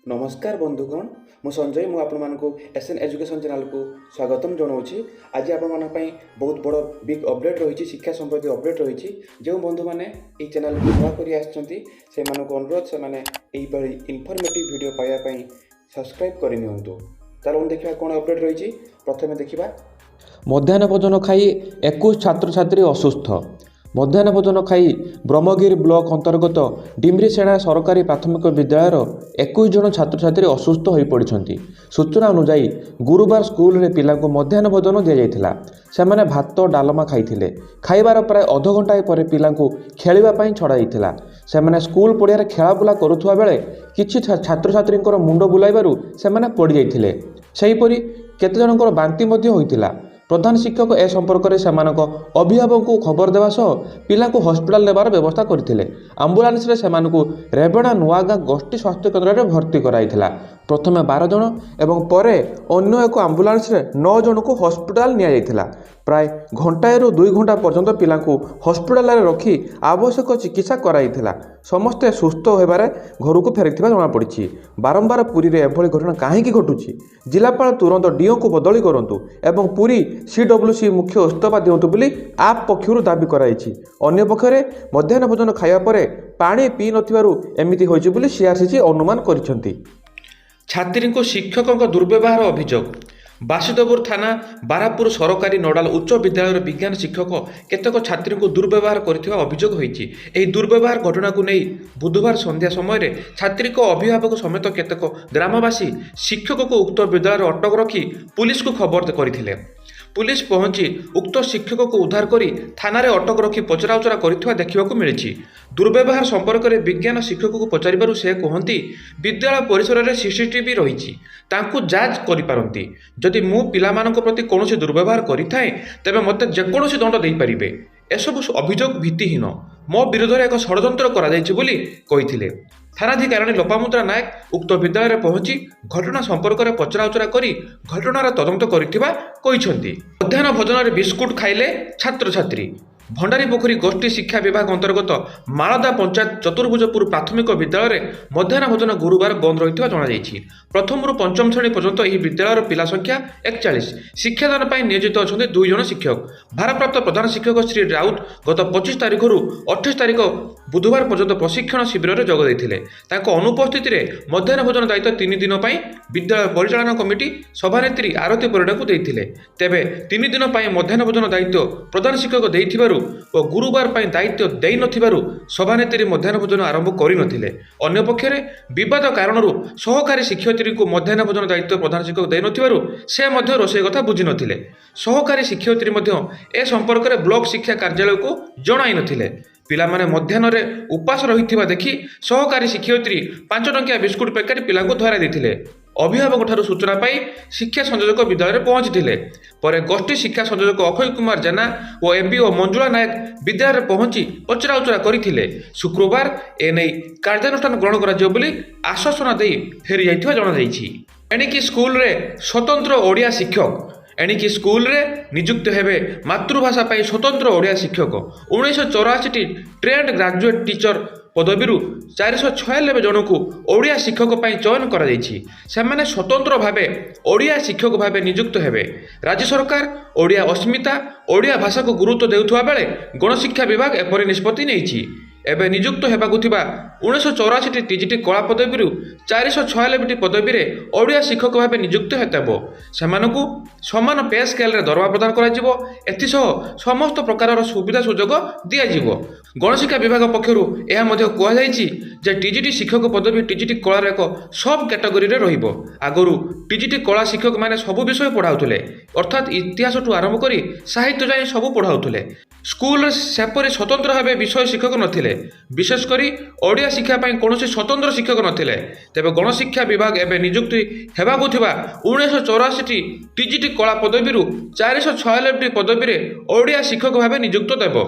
नमस्कार बंधुगण मु संजय मु आपको एसएन एजुकेशन चैनल को स्वागतम जनाऊँगी। आज आपण बहुत बड़ बिग अपडेट रही शिक्षा संबंधी अपडेट रही जो बंधु मैंने ये चैनल को नुआ कर अनुरोध से इनफॉर्मेटिव वीडियो पाइबापी सब्सक्राइब करनी। चलो देखा कौन अपडेट रही प्रथम देखा मध्याह्न भोजन खाई 21 छात्र छात्री असुस्थ। मध्याह्न भोजन खाई ब्रह्मगिरी ब्लॉक अंतर्गत डिम्रीसेणा सरकारी प्राथमिक विद्यालयर 21 जन छात्र छात्री असुस्थ हो पड़ती। सूचना अनुजाई गुरुवार स्कूल रे पिला मध्याह्न भोजन दि जाइथिला। सेमाने भात डालमा खाइथिले। खाइबार प्राय अध घंटाए पर पिला खेलिबा पई छड़ाइथिला। सेमाने स्कूल पड़ियारे खेलाबुला करुथुवा बेले किछि छात्र छात्रींकर मुंड बुलाइबारु सेमाने पड़ी जाइथिले। सेहीपरि केते जनकर बांती मध्ये होइथिला। प्रधान शिक्षक ए संपर्क में सेमानक अभिभावक को खबर देवा सह पिला हस्पिटाल नेबार व्यवस्था करथिले। आंबुलांस रे सेमानकु रेबेणा नुआगाँ गोष्ठी स्वास्थ्य केन्द्र में भर्ती कराइथिला। प्रथमे 12 जन एवं परे अन्य एक आंबुलांस रे 9 जन को हस्पिटाल निया जाइथिला। प्राय घंटाए रु 2 घंटा पर्यंत पिला हस्पिटाल रखी आवश्यक चिकित्सा कराइथिला। समस्ते सुस्थ होबारे घर को फेरिथिबा जଣା पड़िछि। बारंबार पुरी रे एभली घटना काहेकि घटुछि? जिलापाल तुरंत डीओ को बदली करंतु एवं पुरी सीडब्ल्यूसी मुख्य इस्तीफा दिंतु बोली आप पक्षर दाबी कराइछि। अन्य पक्षरे मध्याह्न भोजन खाइबा परे पानी पी नथिबारु एमिति होइछि बोली सीआरसीसी अनुमान करिसेंति। छात्री को शिक्षकों का दुर्व्यवहार अभियोग। बासुदेवपुर थाना बारापुर सरकारी नोडाल उच्च विद्यालय विज्ञान शिक्षक केतक छात्री को दुर्व्यवहार करथिबा अभियोग होइछि। एही दुर्व्यवहार घटना को नहीं बुधवार संध्या समय छात्री को अभिभावक समेत केतक ग्रामवासी शिक्षक को उक्त विद्यालय अटक रखी पुलिस को खबर करथिले। पुलिस पहुंची उक्त शिक्षक को उद्धार करी थाना रे अटक रखी पचराउचरा करिथिबा देखिबाकू मिलिछि। दुर्व्यवहार संपर्क में विज्ञान शिक्षक को पचारिबारु से कहती विद्यालय परिसर में सीसीटीवी रही तांकु जांच करिपारंती। जदि मु पिलामानक प्रति कौनसी दुर्व्यवहार करिथाए तेबे मते जेकोसी दंड देई परिबे। एसबु अभियोग भित्तिहीन। मो विरोध में एक षड्यंत्र करा जायछि बोली कहिथिले। थानाधिकारी लोपामुद्रा नायक उक्त विद्यालय पहुंची घटना संपर्क में पचराउचरा करी घटनार तदंत करिथिबा कहिसंती। मध्याह्न भोजन में बिस्कुट खाइले छात्र छात्री। भंडारीपोखरी गोष्ठी शिक्षा विभाग अंतर्गत मालदा पंचायत चतुर्भुजपुर प्राथमिक विद्यालय मध्याह्न भोजन गुरुवार बंद रही जणाଯାଇଛି। प्रथम रु पंचम श्रेणी पर्यंत यह विद्यालय पिला संख्या 41। शिक्षादान पर नियोजित अच्छा 2 जन शिक्षक। भारप्राप्त प्रधान शिक्षक श्री राउत गत 25 तारिख रु 28 तारिख बुधवार पर्यंत प्रशिक्षण शिविर में जोग देते। अनुपस्थित मध्याह्न भोजन दायित्व 3 दिन विद्यालय परिचालन कमिटी सभानेत्री आरती परिडा को देते। तेबे 3 दिन मध्याह्न भोजन दायित्व प्रधान शिक्षक देइथिबारु और गुरुवार पर दायित्व देई नथिबारु सभानेत्री मध्याह्न भोजन आरंभ करिनथिले। अन्य पक्षरे विवाद कारणरू सहकारी शिक्षयित्री को मध्याह्न भोजन दायित्व प्रधान शिक्षक देई नथिबारु से मध्य रोषेई कथा बुझी नथिले। सहकारी शिक्षयित्री मध्य ए संपर्क में ब्लॉक शिक्षा कार्यालय को जणाई नथिले। पिलामाने मध्याह्न रे उपास रहिथिबा देखि सहकारी शिक्षयित्री 5 टंकिया बिस्कुट पैकेट पिला को धराई देथिले। अभिभावक ठारू सूचना पाई शिक्षा संयोजक विद्यालय पहुंची पर गोष्ठी शिक्षा संयोजक अक्षय कुमार जेना और एमपीओ मंजुला नायक विद्यालय पहुंची पचराउचरा करथिले। शुक्रवार एने कार्यानुष्ठान ग्रहण करा बोली आश्वासन दे फेरी जाइथिबा जणा जाइछि। एणिकी स्कूल रे स्वतंत्र ओडिया शिक्षक। एणिकी स्कूल रे नियुक्त हेबे मातृभाषा पाई स्वतंत्र ओडिया शिक्षक। 1984 ट्रेंड ग्रेजुएट टीचर पदवी 496 जन को ओडिया शिक्षक पर चयन करा सेमाने स्वतंत्र भावे ओडिया शिक्षक भावे नियुक्त हेबे। राज्य सरकार ओडिया अस्मिता ओडिया भाषा को गुरुत्व देउथुवा बेले गणशिक्षा विभाग एपरि निष्पत्ति नेइछि। एबे नियुक्त हेबाकु थिबा 1984 टीजीटी कला पदवी 496 पदवी रे ओडिया शिक्षक भावे नियुक्त हेतबो। सेमानकु समान पे स्केल रे दरमा प्रदान करा जिवो। एथिसह समस्त प्रकार सुविधा सुजोग दिया जिवो। गणशिक्षा विभाग पक्षरु एहा मध्ये कुआ जायछि जे टीजीटी शिक्षक पदवी टीजीटी कला रे एक सब कैटेगरी रे रहिबो। आगरु टीजीटी कला शिक्षक माने सब विषय पढ़ाउथले अर्थात इतिहास ठू आरंभ करी साहित्य जाय सब पढ़ाउथले। स्कूल सेपरि स्वतंत्र भावे विषय शिक्षक नथिले। विशेषकर ओडिया शिक्षा पर कौन स्वतंत्र शिक्षक नथिले। तेबे गणशिक्षा विभाग एवं नियुक्ति हेबाकु थिबा 1984 टीजीटी कला पदवी 496 पदवी रे ओडिया शिक्षक भाव नियुक्त देव।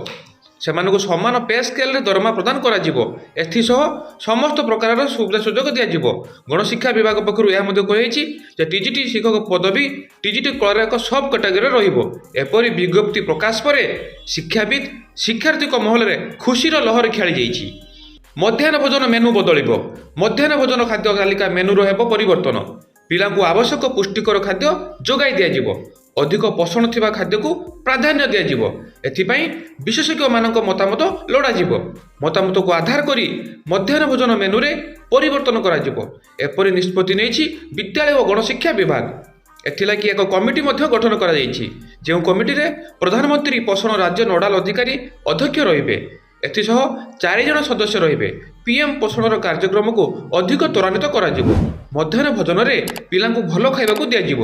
सेमानकु समान पे स्केल रे दरमा प्रदान करा जिवो। एथिसह समस्त प्रकार सुविधा सुजोग दिया जिवो। गणशिक्षा विभाग पक्षरु यह मध्ये कहिछि जे टीजीटी शिक्षक पदवी टीजीटी कला एक सब कैटेगरी रहिबो। एपरि विज्ञप्ति प्रकाश परे शिक्षाविद शिक्षार्थी महल में खुशीर लहर खेली जाइछि। ମଧ୍ୟାହ୍ନ ଭୋଜନ ମେନୁ ବଦଳିବ। ମଧ୍ୟାହ୍ନ ଭୋଜନ ଖାଦ୍ୟ ତାଲିକା ମେନୁର ହେବ ପରିବର୍ତ୍ତନ। ପିଲାଙ୍କୁ ଆବଶ୍ୟକ ପୁଷ୍ଟିକର ଖାଦ୍ୟ ଯୋଗାଇ ଦିଆଯିବ। ଅଧିକ ପୋଷଣ ଥିବା ଖାଦ୍ୟକୁ ପ୍ରାଧାନ୍ୟ ଦିଆଯିବ। ଏଥିପାଇଁ ବିଶେଷଜ୍ଞମାନଙ୍କ ମତାମତ ଲୋଡ଼ାଯିବ। ମତାମତକୁ ଆଧାର କରି ମଧ୍ୟାହ୍ନ ଭୋଜନ ମେନୁରେ ପରିବର୍ତ୍ତନ କରାଯିବ। ଏପରି ନିଷ୍ପତ୍ତି ନେଇଛି ବିଦ୍ୟାଳୟ ଓ ଗଣଶିକ୍ଷା ବିଭାଗ। ଏଥିଲାଗି ଏକ କମିଟି ମଧ୍ୟ ଗଠନ କରାଯାଇଛି, ଯେଉଁ କମିଟିରେ ପ୍ରଧାନମନ୍ତ୍ରୀ ପୋଷଣ ରାଜ୍ୟ ନୋଡାଲ ଅଧିକାରୀ ଅଧ୍ୟକ୍ଷ ରହିବେ। ଏଥିସହ 4 ଜଣ ସଦସ୍ୟ ରହିବେ। ପିଏମ୍ ପୋଷଣର କାର୍ଯ୍ୟକ୍ରମକୁ ଅଧିକ ତ୍ୱରାନ୍ୱିତ କରାଯିବ। ମଧ୍ୟାହ୍ନ ଭୋଜନରେ ପିଲାଙ୍କୁ ଭଲ ଖାଇବାକୁ ଦିଆଯିବ।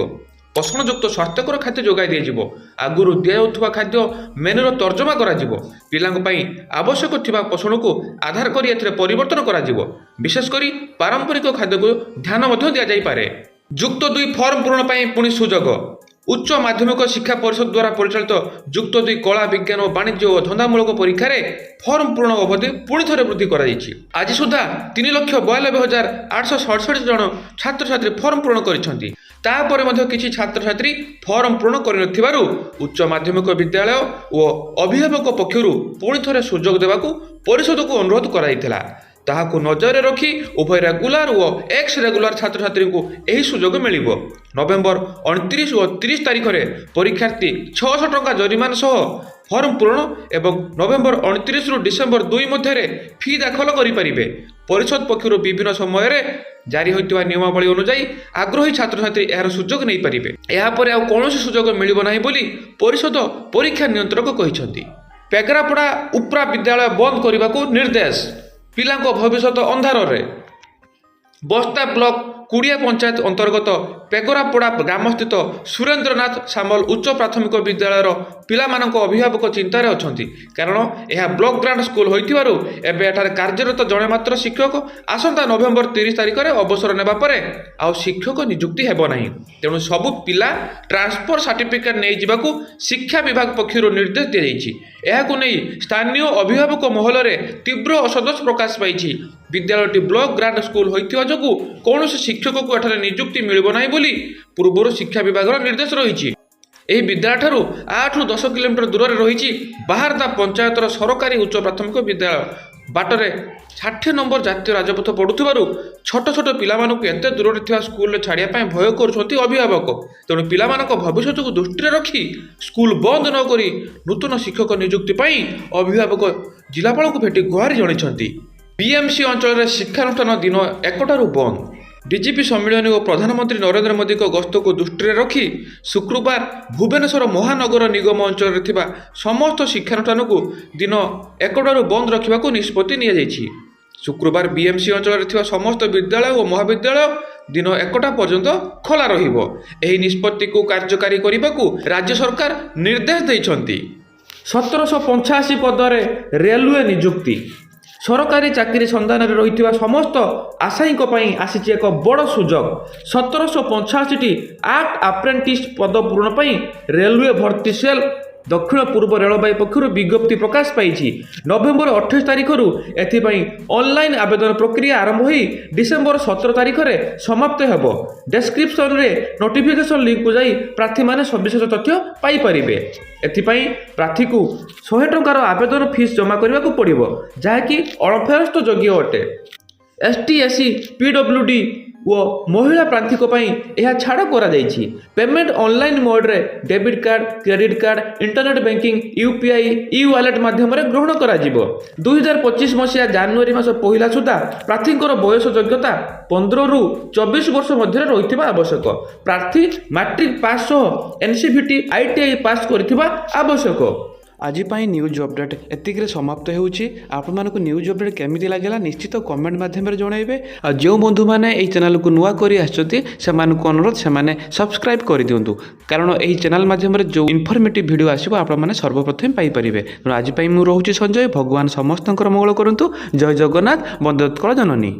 ପୋଷଣଯୁକ୍ତ ସ୍ୱାସ୍ଥ୍ୟକର ଖାଦ୍ୟ ଯୋଗାଇ ଦିଆଯିବ। ଆଗରୁ ଦିଆଯାଉଥିବା ଖାଦ୍ୟ ମେନୁର ତର୍ଜମା କରାଯିବ। ପିଲାଙ୍କ ପାଇଁ ଆବଶ୍ୟକ ଥିବା ପୋଷଣକୁ ଆଧାର କରି ଏଥିରେ ପରିବର୍ତ୍ତନ କରାଯିବ। ବିଶେଷ କରି ପାରମ୍ପରିକ ଖାଦ୍ୟକୁ ଧ୍ୟାନ ମଧ୍ୟ ଦିଆଯାଇପାରେ। ଯୁକ୍ତ 2 ଫର୍ମ ପୂରଣ ପାଇଁ ପୁଣି ସୁଯୋଗ। ଉଚ୍ଚ ମାଧ୍ୟମିକ ଶିକ୍ଷା ପରିଷଦ ଦ୍ୱାରା ପରିଚାଳିତ ଯୁକ୍ତ 2 କଳା, ବିଜ୍ଞାନ, ବାଣିଜ୍ୟ ଓ ଧନ୍ଦାମୂଳକ ପରୀକ୍ଷାରେ ଫର୍ମ ପୂରଣ ଅବଧି ପୁଣି ଥରେ ବୃଦ୍ଧି କରାଯାଇଛି। ଆଜି ସୁଦ୍ଧା 3,92,867 ଜଣ ଛାତ୍ରଛାତ୍ରୀ ଫର୍ମ ପୂରଣ କରିଛନ୍ତି। ତାପରେ ମଧ୍ୟ କିଛି ଛାତ୍ରଛାତ୍ରୀ ଫର୍ମ ପୂରଣ କରିନଥିବାରୁ ଉଚ୍ଚ ମାଧ୍ୟମିକ ବିଦ୍ୟାଳୟ ଓ ଅଭିଭାବକ ପକ୍ଷରୁ ପୁଣି ଥରେ ସୁଯୋଗ ଦେବାକୁ ପରିଷଦକୁ ଅନୁରୋଧ କରାଯାଇଥିଲା। ତାହାକୁ ନଜରରେ ରଖି ଉଭୟ ରେଗୁଲାର ଓ ଏକ୍ସ ରେଗୁଲାର ଛାତ୍ରଛାତ୍ରୀଙ୍କୁ ଏହି ସୁଯୋଗ ମିଳିବ। ନଭେମ୍ବର 29 ଓ 30 ତାରିଖରେ ପରୀକ୍ଷାର୍ଥୀ 600 ଟଙ୍କା ଜରିମାନା ସହ ଫର୍ମ ପୂରଣ ଏବଂ ନଭେମ୍ବର 29ରୁ ଡିସେମ୍ବର 2 ମଧ୍ୟରେ ଫି ଦାଖଲ କରିପାରିବେ। ପରିଷଦ ପକ୍ଷରୁ ବିଭିନ୍ନ ସମୟରେ ଜାରି ହୋଇଥିବା ନିୟମାବଳୀ ଅନୁଯାୟୀ ଆଗ୍ରହୀ ଛାତ୍ରଛାତ୍ରୀ ଏହାର ସୁଯୋଗ ନେଇପାରିବେ। ଏହାପରେ ଆଉ କୌଣସି ସୁଯୋଗ ମିଳିବ ନାହିଁ ବୋଲି ପରିଷଦ ପରୀକ୍ଷା ନିୟନ୍ତ୍ରକ କହିଛନ୍ତି। ପେଗରାପଡ଼ା ଉପ୍ରା ବିଦ୍ୟାଳୟ ବନ୍ଦ କରିବାକୁ ନିର୍ଦ୍ଦେଶ। ପିଲାଙ୍କ ଭବିଷ୍ୟତ ଅନ୍ଧାରରେ। ବସ୍ତା ବ୍ଲକ କୁଡ଼ିଆ ପଞ୍ଚାୟତ ଅନ୍ତର୍ଗତ ପେଗରାପଡ଼ା ଗ୍ରାମସ୍ଥିତ ସୁରେନ୍ଦ୍ରନାଥ ସାମଲ ଉଚ୍ଚ ପ୍ରାଥମିକ ବିଦ୍ୟାଳୟର ପିଲାମାନଙ୍କ ଅଭିଭାବକ ଚିନ୍ତାରେ ଅଛନ୍ତି। କାରଣ ଏହା ବ୍ଲକ ଗ୍ରାଣ୍ଟ ସ୍କୁଲ ହୋଇଥିବାରୁ ଏବେ ଏଠାରେ କାର୍ଯ୍ୟରତ ଜଣେ ମାତ୍ର ଶିକ୍ଷକ ଆସନ୍ତା ନଭେମ୍ବର 30 ତାରିଖରେ ଅବସର ନେବା ପରେ ଆଉ ଶିକ୍ଷକ ନିଯୁକ୍ତି ହେବ ନାହିଁ। ତେଣୁ ସବୁ ପିଲା ଟ୍ରାନ୍ସଫର ସାର୍ଟିଫିକେଟ୍ ନେଇଯିବାକୁ ଶିକ୍ଷା ବିଭାଗ ପକ୍ଷରୁ ନିର୍ଦ୍ଦେଶ ଦିଆଯାଇଛି। ଏହାକୁ ନେଇ ସ୍ଥାନୀୟ ଅଭିଭାବକ ମହଲରେ ତୀବ୍ର ଅସନ୍ତୋଷ ପ୍ରକାଶ ପାଇଛି। ବିଦ୍ୟାଳୟଟି ବ୍ଲକ ଗ୍ରାଣ୍ଟ ସ୍କୁଲ ହୋଇଥିବା ଯୋଗୁଁ କୌଣସି ଶିକ୍ଷକକୁ ଏଠାରେ ନିଯୁକ୍ତି ମିଳିବ ନାହିଁ ବୋଲି ପୂର୍ବରୁ ଶିକ୍ଷା ବିଭାଗର ନିର୍ଦ୍ଦେଶ ରହିଛି। ଏହି ବିଦ୍ୟାଳୟଠାରୁ 8ରୁ 10 କିଲୋମିଟର ଦୂରରେ ରହିଛି ବାହାରଦା ପଞ୍ଚାୟତର ସରକାରୀ ଉଚ୍ଚ ପ୍ରାଥମିକ ବିଦ୍ୟାଳୟ। ବାଟରେ 60 ନମ୍ବର ଜାତୀୟ ରାଜପଥ ପଡ଼ୁଥିବାରୁ ଛୋଟ ଛୋଟ ପିଲାମାନଙ୍କୁ ଏତେ ଦୂରରେ ଥିବା ସ୍କୁଲରେ ଛାଡ଼ିବା ପାଇଁ ଭୟ କରୁଛନ୍ତି ଅଭିଭାବକ। ତେଣୁ ପିଲାମାନଙ୍କ ଭବିଷ୍ୟତକୁ ଦୃଷ୍ଟିରେ ରଖି ସ୍କୁଲ ବନ୍ଦ ନକରି ନୂତନ ଶିକ୍ଷକ ନିଯୁକ୍ତି ପାଇଁ ଅଭିଭାବକ ଜିଲ୍ଲାପାଳଙ୍କୁ ଭେଟି ଗୁହାରି ଜଣାଇଛନ୍ତି। ବିଏମ୍ସି ଅଞ୍ଚଳରେ ଶିକ୍ଷାନୁଷ୍ଠାନ ଦିନ 1ଟାରୁ ବନ୍ଦ। ଡିଜିପି ସମ୍ମିଳନୀ ଓ ପ୍ରଧାନମନ୍ତ୍ରୀ ନରେନ୍ଦ୍ର ମୋଦିଙ୍କ ଗସ୍ତକୁ ଦୃଷ୍ଟିରେ ରଖି ଶୁକ୍ରବାର ଭୁବନେଶ୍ୱର ମହାନଗର ନିଗମ ଅଞ୍ଚଳରେ ଥିବା ସମସ୍ତ ଶିକ୍ଷାନୁଷ୍ଠାନକୁ ଦିନ 1ଟାରୁ ବନ୍ଦ ରଖିବାକୁ ନିଷ୍ପତ୍ତି ନିଆଯାଇଛି। ଶୁକ୍ରବାର ବିଏମ୍ସି ଅଞ୍ଚଳରେ ଥିବା ସମସ୍ତ ବିଦ୍ୟାଳୟ ଓ ମହାବିଦ୍ୟାଳୟ ଦିନ 1ଟା ପର୍ଯ୍ୟନ୍ତ ଖୋଲା ରହିବ। ଏହି ନିଷ୍ପତ୍ତିକୁ କାର୍ଯ୍ୟକାରୀ କରିବାକୁ ରାଜ୍ୟ ସରକାର ନିର୍ଦ୍ଦେଶ ଦେଇଛନ୍ତି। 1785 ପଦରେ ରେଲୱେ ନିଯୁକ୍ତି। ସରକାରୀ ଚାକିରି ସନ୍ଧାନରେ ରହିଥିବା ସମସ୍ତ ଆଶାୟୀଙ୍କ ପାଇଁ ଆସିଛି ଏକ ବଡ଼ ସୁଯୋଗ। 1785ଟି ଆକ୍ଟ ଆପ୍ରେଣ୍ଟିସ୍ ପଦ ପୂରଣ ପାଇଁ ରେଲୱେ ଭର୍ତ୍ତି ସେଲ୍ ଦକ୍ଷିଣ ପୂର୍ବ ରେଳବାଇ ପକ୍ଷରୁ ବିଜ୍ଞପ୍ତି ପ୍ରକାଶ ପାଇଛି। ନଭେମ୍ବର 28 ତାରିଖରୁ ଏଥିପାଇଁ ଅନଲାଇନ୍ ଆବେଦନ ପ୍ରକ୍ରିୟା ଆରମ୍ଭ ହୋଇ ଡିସେମ୍ବର 17 ତାରିଖରେ ସମାପ୍ତ ହେବ। ଡେସ୍କ୍ରିପସନରେ ନୋଟିଫିକେସନ୍ ଲିଙ୍କକୁ ଯାଇ ପ୍ରାର୍ଥୀମାନେ ସବିଶେଷ ତଥ୍ୟ ପାଇପାରିବେ। ଏଥିପାଇଁ ପ୍ରାର୍ଥୀକୁ 100 ଟଙ୍କାର ଆବେଦନ ଫିସ୍ ଜମା କରିବାକୁ ପଡ଼ିବ, ଯାହାକି ଅଣଫେରସ୍ତ ଯୋଗ୍ୟ ଅଟେ। ST, SC, PWD ଓ ମହିଳା ପ୍ରାର୍ଥୀଙ୍କ ପାଇଁ ଏହା ଛାଡ଼ କରାଯାଇଛି। ପେମେଣ୍ଟ ଅନଲାଇନ୍ ମୋଡ଼ରେ debit card, credit card, internet banking, UPI, wallet ମାଧ୍ୟମରେ ଗ୍ରହଣ କରାଯିବ। 2025 ମସିହା ଜାନୁଆରୀ ମାସ 1 ସୁଦ୍ଧା ପ୍ରାର୍ଥୀଙ୍କର ବୟସ ଯୋଗ୍ୟତା 15ରୁ 24 ବର୍ଷ ମଧ୍ୟରେ ରହିଥିବା ଆବଶ୍ୟକ। ପ୍ରାର୍ଥୀ ମାଟ୍ରିକ ପାସ୍ ସହ NCVT, ITI ପାସ୍ କରିଥିବା ଆବଶ୍ୟକ। ଆଜି ପାଇଁ ନ୍ୟୁଜ୍ ଅପଡ଼େଟ୍ ଏତିକିରେ ସମାପ୍ତ ହେଉଛି। ଆପଣମାନଙ୍କୁ ନ୍ୟୁଜ୍ ଅପଡ଼େଟ୍ କେମିତି ଲାଗିଲା ନିଶ୍ଚିତ କମେଣ୍ଟ ମାଧ୍ୟମରେ ଜଣାଇବେ। ଆଉ ଯେଉଁ ବନ୍ଧୁମାନେ ଏହି ଚ୍ୟାନେଲକୁ ନୂଆ କରି ଆସିଛନ୍ତି ସେମାନଙ୍କୁ ଅନୁରୋଧ ସେମାନେ ସବସ୍କ୍ରାଇବ୍ କରିଦିଅନ୍ତୁ, କାରଣ ଏହି ଚ୍ୟାନେଲ ମାଧ୍ୟମରେ ଯେଉଁ ଇନଫର୍ମେଟିଭ୍ ଭିଡ଼ିଓ ଆସିବ ଆପଣମାନେ ସର୍ବପ୍ରଥମେ ପାଇପାରିବେ। ତେଣୁ ଆଜି ପାଇଁ ମୁଁ ରହୁଛି ସଞ୍ଜୟ। ଭଗବାନ ସମସ୍ତଙ୍କର ମଙ୍ଗଳ କରନ୍ତୁ। ଜୟ ଜଗନ୍ନାଥ। ବନ୍ଦେ ଉତ୍କଳ ଜନନୀ।